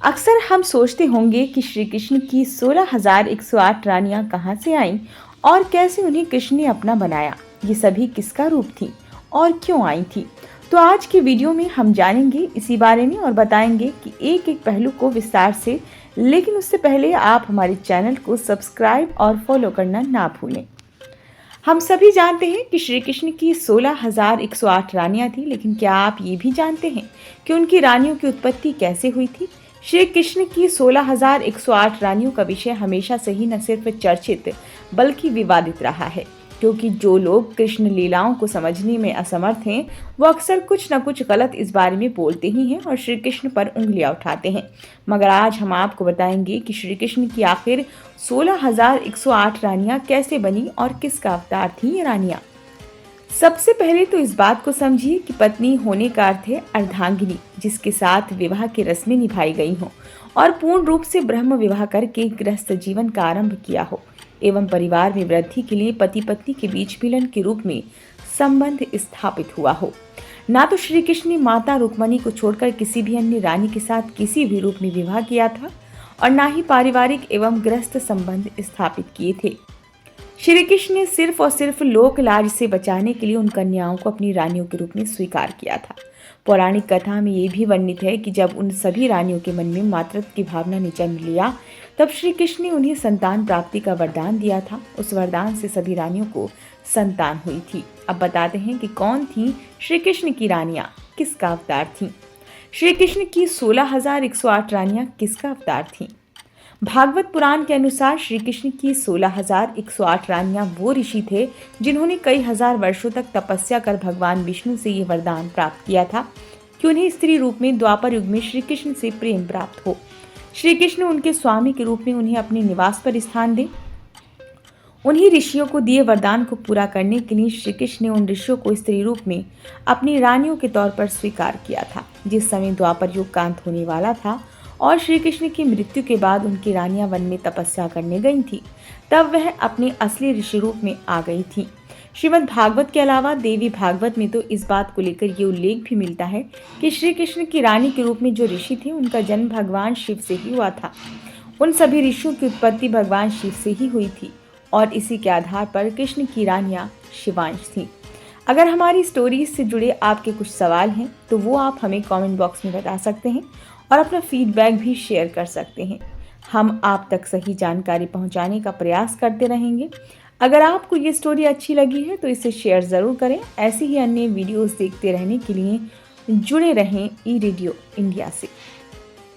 अक्सर हम सोचते होंगे कि श्री कृष्ण की 16,108 रानियां कहाँ से आईं और कैसे उन्हें कृष्ण ने अपना बनाया। ये सभी किसका रूप थी और क्यों आई थी। तो आज की वीडियो में हम जानेंगे इसी बारे में और बताएंगे कि एक एक पहलू को विस्तार से। लेकिन उससे पहले आप हमारे चैनल को सब्सक्राइब और फॉलो करना ना भूलें। हम सभी जानते हैं कि श्री कृष्ण की 16,108 रानियां थी, लेकिन क्या आप ये भी जानते हैं कि उनकी रानियों की उत्पत्ति कैसे हुई थी। श्री कृष्ण की 16,108 रानियों का विषय हमेशा से ही न सिर्फ चर्चित बल्कि विवादित रहा है, क्योंकि जो लोग कृष्ण लीलाओं को समझने में असमर्थ हैं वो अक्सर कुछ न कुछ गलत इस बारे में बोलते ही हैं और श्री कृष्ण पर उंगलियां उठाते हैं। मगर आज हम आपको बताएंगे कि श्री कृष्ण की आखिर 16,108 रानियां कैसे बनी और किसका अवतार थी ये रानियां। सबसे पहले तो इस बात को समझिए कि पत्नी होने का अर्थ है अर्धांगिनी, जिसके साथ विवाह की रस्में निभाई गई हों और पूर्ण रूप से ब्रह्म विवाह करके गृहस्थ जीवन का आरंभ किया हो एवं परिवार में वृद्धि के लिए पति पत्नी के बीच मिलन के रूप में संबंध स्थापित हुआ हो। ना तो श्री कृष्ण ने माता रुक्मणी को छोड़कर किसी भी अन्य रानी के साथ किसी भी रूप में विवाह किया था और ना ही पारिवारिक एवं गृहस्थ संबंध स्थापित किए थे। श्री कृष्ण ने सिर्फ और सिर्फ लोक लाज से बचाने के लिए उन कन्याओं को अपनी रानियों के रूप में स्वीकार किया था। पौराणिक कथा में ये भी वर्णित है कि जब उन सभी रानियों के मन में मातृत्व की भावना ने जन्म लिया, तब श्री कृष्ण ने उन्हें संतान प्राप्ति का वरदान दिया था। उस वरदान से सभी रानियों को संतान हुई थी। अब बताते हैं कि कौन थी श्री कृष्ण की रानियां, किसका अवतार थी। श्री कृष्ण की 16,108 रानियां किसका अवतार थी। भागवत पुराण के अनुसार श्री कृष्ण की 16,108 रानियां वो ऋषि थे जिन्होंने कई हजार वर्षों तक तपस्या कर भगवान विष्णु से ये वरदान प्राप्त किया था कि उन्हें स्त्री रूप में द्वापर युग में श्री कृष्ण से प्रेम प्राप्त हो। श्री कृष्ण उनके स्वामी के रूप में उन्हें अपने निवास पर स्थान दें। उन्हीं ऋषियों को दिए वरदान को पूरा करने के लिए श्री कृष्ण ने उन ऋषियों को स्त्री रूप में अपनी रानियों के तौर पर स्वीकार किया था। जिस समय द्वापर युग का अंत होने वाला था और श्री कृष्ण की मृत्यु के बाद उनकी रानियां वन में तपस्या करने गई थी, तब वह अपने असली ऋषि रूप में आ गई थी। श्रीमद् भागवत के अलावा देवी भागवत में तो इस बात को लेकर ये उल्लेख भी मिलता है कि श्री कृष्ण की रानी के रूप में जो ऋषि थे उनका जन्म भगवान शिव से ही हुआ था। उन सभी ऋषियों की उत्पत्ति भगवान शिव से ही हुई थी और इसी के आधार पर कृष्ण की रानियां शिवांश थीं। अगर हमारी स्टोरीज से जुड़े आपके कुछ सवाल हैं तो वो आप हमें कमेंट बॉक्स में बता सकते हैं और अपना फीडबैक भी शेयर कर सकते हैं। हम आप तक सही जानकारी पहुंचाने का प्रयास करते रहेंगे। अगर आपको ये स्टोरी अच्छी लगी है तो इसे शेयर ज़रूर करें। ऐसी ही अन्य वीडियोस देखते रहने के लिए जुड़े रहें ई रेडियो इंडिया से।